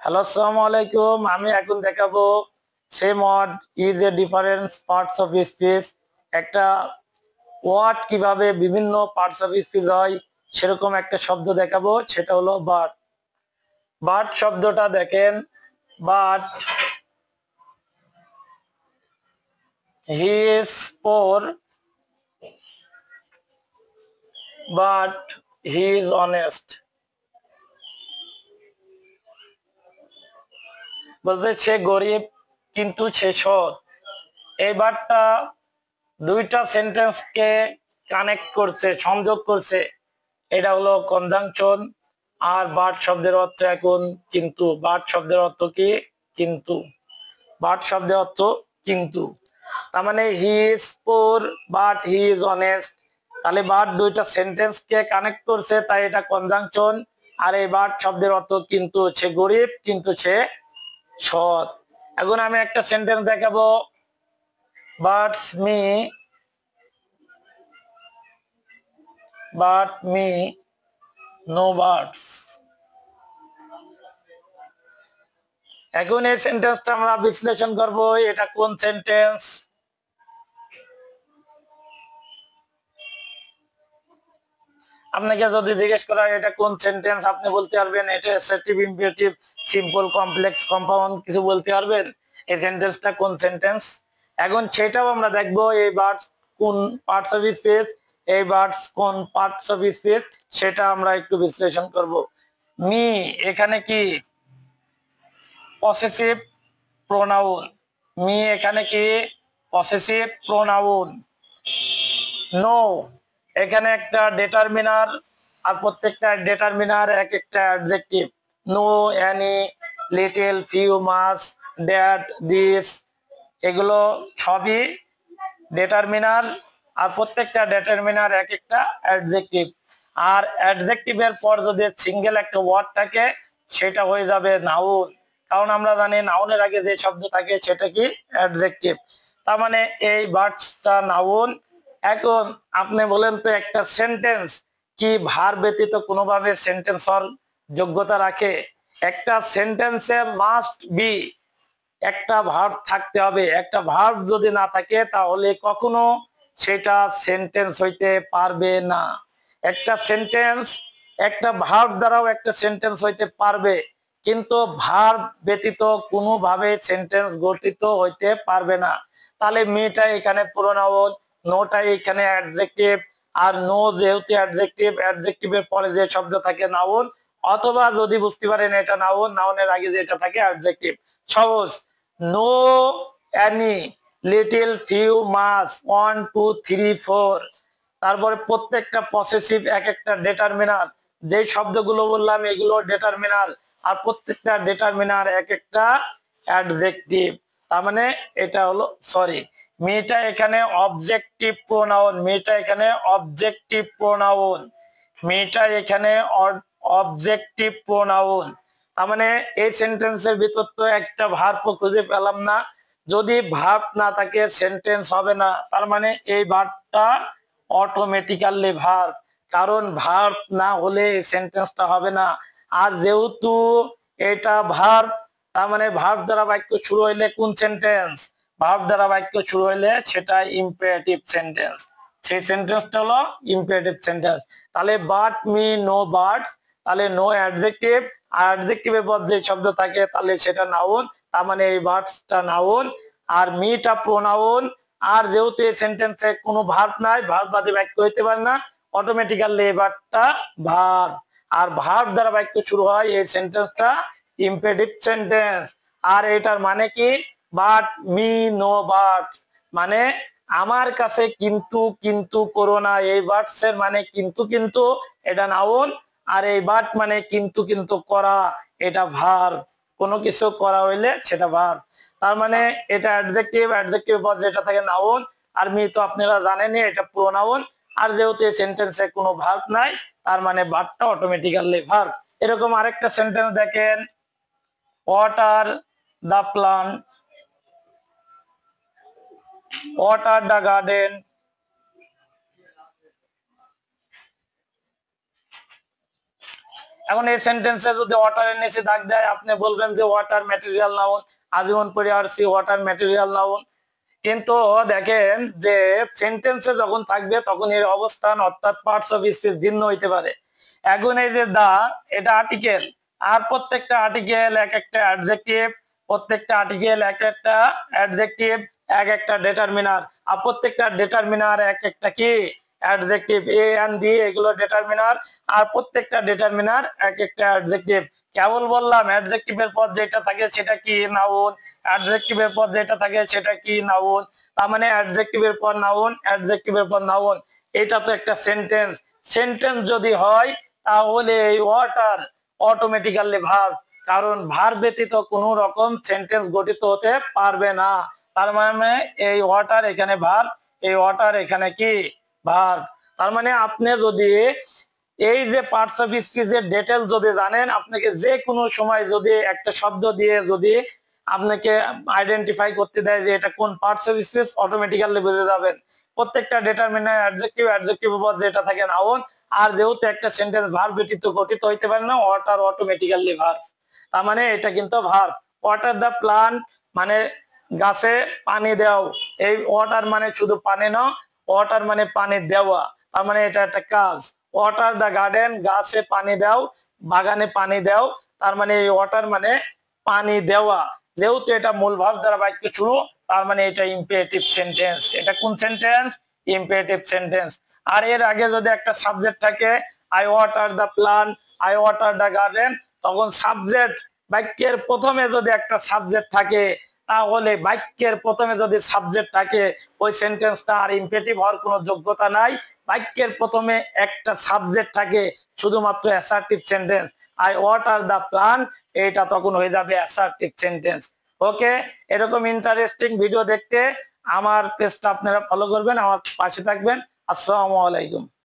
Hello, আসসালামু আলাইকুম। আমি এখন দেখাবো same word is a difference parts of speech. একটা ওয়ার্ড কিভাবে বিভিন্ন পার্টস অফ স্পিচ হয় সেরকম একটা শব্দ দেখাবো, সেটা হলো বাট। বাট শব্দটা দেখেন, but he is poor, but he is honest. বলছে সে গরিব কিন্তু সে সৎ। এই বাটটা দুইটা সেন্টেন্সকে কানেক্ট করছে, সংযোগ করছে। এটা হলো কনজাংশন। আর বাট শব্দের অর্থ এখন কিন্তু। বাট শব্দের অর্থ কি? কিন্তু। বাট শব্দের অর্থ কিন্তু। তার মানে he is poor but he is honest. তাহলে বাট দুইটা সেন্টেন্স কে কানেক্ট করছে, তাই এটা কনজাংশন। আর এই বাট শব্দের অর্থ কিন্তু। সে গরিব কিন্তু সে সৎ। এখন আমি একটা সেন্টেন্স দেখাবো। Buts me, but me no birds. এখন এই সেন্টেন্সটা আমরা বিশ্লেষণ করব। এটা কোন সেন্টেন্স? আপনাকে যদি জিজ্ঞেস করা এটা কোন সেন্টেন্স, আপনি বলতে পারবেন এটা assertive, imperative, simple, complex, compound, কিছু বলতে পারবেন এই সেন্টেন্সটা কোন সেন্টেন্স। এখন সেটাও আমরা দেখব এই বার্ডস কোন পার্টস অফ স্পিচ, এই বার্ডস কোন পার্টস অফ স্পিচ, সেটা আমরা একটু বিশ্লেষণ করব। মি এখানে কি? Possessive pronoun. মি এখানে কি? Possessive pronoun. নো এখানে একটা ডিটারমিনার, আর প্রত্যেকটা ডিটারমিনার এক একটা adjective. No, any, little, few, much, that, this, এগুলো সবই ডিটারমিনার। আর প্রত্যেকটা ডিটারমিনার এক একটা অ্যাডজেক্টিভ। আর অ্যাডজেক্টিভের পর যদি সিঙ্গেল একটা ওয়ার্ড থাকে সেটা হয়ে যাবে নাউন। কারণ আমরা জানি নাউনের আগে যে শব্দ থাকে সেটা কি? অ্যাডজেক্টিভ। তার মানে এই ভার্বটা নাউন। এখন আপনি বলেন তো একটা সেন্টেন্স কি ভার ব্যতীত কোনোভাবে সেন্টেন্স হওয়ার যোগ্যতা রাখে? একটা সেন্টেন্সে মাস্ট বি একটা ভার্ব থাকতে হবে। একটা ভার্ব যদি না থাকে তাহলে কখনো সেটা সেন্টেন্স হইতে পারবে না। একটা সেন্টেন্স একটা ভার্ব দ্বারাও একটা সেন্টেন্স হইতে পারবে, কিন্তু ভার্ব ব্যতীত কোনোভাবে সেন্টেন্স গঠিত হইতে পারবে না। তাহলে মিটা এখানে প্রোনাউন, নোটা এখানে অ্যাডজেক্টিভ। আর নো যেহেতু অ্যাডজেক্টিভ, অ্যাডজেক্টিভের পরে যে শব্দ থাকে নাউন, অথবা যদি বুঝতে পারেন এটা নাউন, নাউনের আগে যেটা থাকে অ্যাডজেক্টিভ। সহজ। নো, এনি, লিটল, ফিউ, মাস, 1 2 3 4। তারপরে প্রত্যেকটা পসেসিভ এক একটা ডিটারমিনার। যে শব্দগুলো বললাম এগুলো ডিটারমিনার। আর প্রত্যেকটা ডিটারমিনার এক একটা অ্যাডজেক্টিভ। তার মানে এটা হলো, সরি, মেয়েটা এখানে অবজেক্টিভ প্রোনাউন। মেয়েটা এখানে অবজেক্টিভ প্রোনাউন। মেয়েটা এখানে অবজেক্টিভ প্রোনাউন। তার মানে এই সেন্টেন্সের ভিতর তো একটা ভার্ব খুঁজে পেলাম না। যদি ভার্ব না থাকে সেন্টেন্স হবে না। তার মানে এই ভার্বটা অটোমেটিক্যালি ভার্ব, কারণ ভার্ব না হলে সেন্টেন্সটা হবে না। আর যেহেতু এটা ভার্ব, তার মানে ভার্ব দ্বারা বাক্য শুরু হইলে কোন সেন্টেন্স? ভার্ব দ্বারা বাক্য শুরু হইলে সেটা ইম্পারেটিভ সেন্টেন্স। সেই সেন্টেন্সটা হলো ইম্পারেটিভ সেন্টেন্স। তাহলে বাট মি নো বার্ডস, তাহলে নো অ্যাডজেক্টিভ, আর অ্যাডজেক্টিভের পর যে শব্দ থাকে তাহলে সেটা নাউন। তার মানে এই বার্ডসটা নাউন। আর মিটা প্রোনাউন। আর যেহেতু এই সেন্টেন্সে কোনো ভার্ব নাই, ভার্ব বাদে বাক্য হইতে পারে না, অটোমেটিক্যালি এই ভার্বটা ভার্ব। আর ভার্ব দ্বারা বাক্য শুরু হয় এই সেন্টেন্সটা ইম্পারেটিভ সেন্টেন্স। আর এটার মানে কি? বাট মি নো বার্ডস, মানে আমার কাছে কিন্তু কিন্তু করো না। এই বার্ডস এর মানে কিন্তু কিন্তু, এটা নাউন। আর এই বাট মানে কিন্তু কিন্তু করা, এটা ভার্ব। কোনো কিছু করা হইলে সেটা ভার্ব। তার মানে এটা অ্যাডজেক্টিভ, অ্যাডজেক্টিভ পর যেটা থাকে নাউন। আর মি তো আপনারা জানেনই এটা প্রোনাউন। আর যেহেতু এই সেন্টেন্সে কোনো ভার্ব নাই, তার মানে ভার্বটা অটোমেটিক্যালি ভার্ব। এরকম আরেকটা সেন্টেন্স দেখেন। Water the plant, water the garden. এখন এই সেন্টেন্সে যদি ওয়াটারের নিচে দাগ দেয় আপনি বলবেন যে ওয়াটার ম্যাটেরিয়াল নাউন, আজীবন পড়ে আসছি ওয়াটার ম্যাটেরিয়াল নাউন। কিন্তু দেখেন যে সেন্টেন্সে যখন থাকবে তখন এর অবস্থান অর্থাৎ পার্টস অফ স্পিচ ভিন্ন হইতে পারে। এখন এই যে দা, এটা আর্টিকেল, আর প্রত্যেকটা আর্টিকেল এক একটা অ্যাডজেক্টিভ, প্রত্যেকটা আর্টিকেল এক একটা অ্যাডজেক্টিভ, এক একটা ডেটারমিনার, আর প্রত্যেকটা ডেটারমিনার এক একটা কি অ্যাডজেক্টিভ। এ এন্ড বি এগুলো ডেটারমিনার, আর প্রত্যেকটা ডেটারমিনার এক একটা অ্যাডজেক্টিভ। কেবল বললাম অ্যাডজেক্টিভের পর যেটা থাকে সেটা কি নাউন, অ্যাডজেক্টিভের পর যেটা থাকে সেটা কি নাউন। তার মানে অ্যাডজেক্টিভের পর নাউন, অ্যাডজেক্টিভের পর নাউন, এটা তো একটা সেন্টেন্স। সেন্টেন্স যদি হয় তাহলে এই ওয়াটার অটোমেটিক্যালি ভার্ব, কারণ ভার্ব ব্যতীত কোনো রকম সেন্টেন্স গঠিত হতে পারবে না। তার মানে এই ওয়াটার এখানে ভার্ব, এই ওয়াটার এখানে কি ভার্ব। তার মানে আপনি যদি এই যে পার্টস অফ স্পিচের ডিটেইল যদি জানেন, আপনাকে যে কোনো সময় যদি একটা শব্দ দিয়ে যদি আপনাকে আইডেন্টিফাই করতে দেয় যে এটা কোন পার্টস অফ স্পিচ, অটোমেটিক্যালি বুঝে যাবেন। প্রত্যেকটা ডেটারমিনার অ্যাডজেক্টিভ, অ্যাডজেক্টিভের পর যেটা থাকে নাউন, আর যেহেতু একটা সেন্টেন্স ভার্ব ব্যতীত গঠিত হইতে পারে না, ওয়াটার অটোমেটিক্যালি ভার্ব। তার মানে এটা কিন্তু ভার্ব। ওয়াটার দ্য প্লান্ট মানে গাছে পানি দাও, এই ওয়াটার মানে শুধু পানি না, ওয়াটার মানে পানি দেওয়া, তার মানে এটা একটা কাজ। ওয়াটার দ্য গার্ডেন গাছে পানি দাও, বাগানে পানি দাও, তার মানে এই ওয়াটার মানে পানি দেওয়া। যেহেতু এটা মূল ভাব দ্বারা বাক্য শুরু, তার মানে এটা ইম্পারেটিভ সেন্টেন্স। এটা কোন সেন্টেন্স? Imperative sentence. আর এর আগে যদি একটা সাবজেক্ট থাকে, I water the plant, I water the garden, তখন সাবজেক্ট, বাক্যের প্রথমে যদি একটা সাবজেক্ট থাকে, তাহলে বাক্যের প্রথমে যদি সাবজেক্ট থাকে ওই সেন্টেন্সটা আর ইম্পারেটিভ হওয়ার কোনো যোগ্যতা নাই। বাক্যের প্রথমে একটা সাবজেক্ট থাকে শুধুমাত্র assertive sentence, I water the plant, এটা তখন হয়ে যাবে অ্যাসার্টিভ সেন্টেন্স। ওকে, এরকম ইন্টারেস্টিং ভিডিও দেখতে আমার পেজটা আপনারা ফলো করবেন, আমার পাশে থাকবেন। আসসালামু আলাইকুম।